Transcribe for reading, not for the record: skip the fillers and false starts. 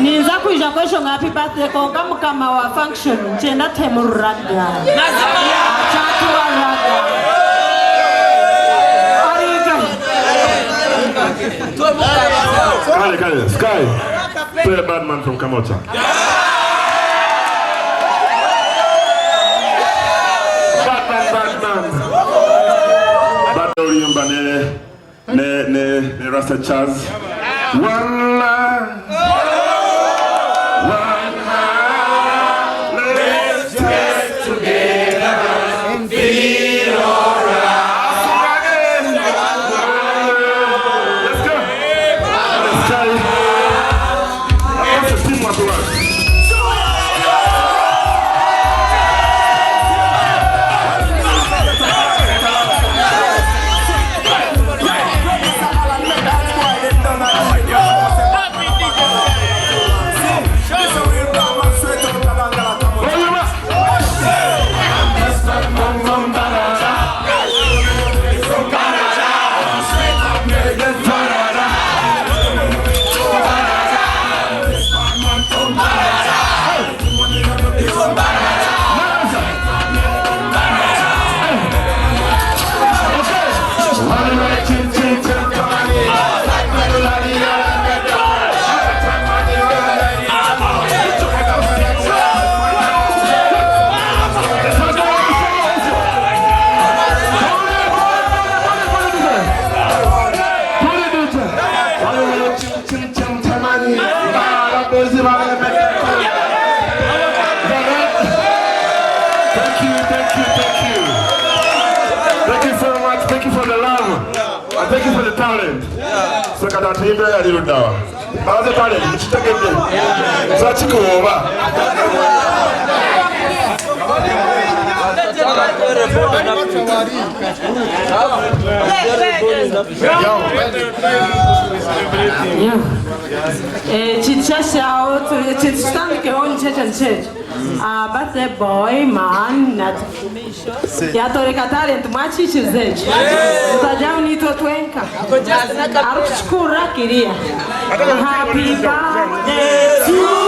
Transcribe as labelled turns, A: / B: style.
A: Ninza kuja kwesho ngapi birthday konga mukama wa function chenda temuraga chatu waraga
B: Kale, Sky, play a bad man from Kamota. Bad man. Bad Oriumba ne Rasta Chaz. One life. Let's get together and feel alright. Let's go. Let's try it. That's a team work. Thank you for the talent. So can I tell you a little now? How's the talent? You should take it. So it's over.
A: Birthday boy, man, yatoreka talent machi chizechi. Utajao nito twenka. Arushkura kiria. Happy birthday to you.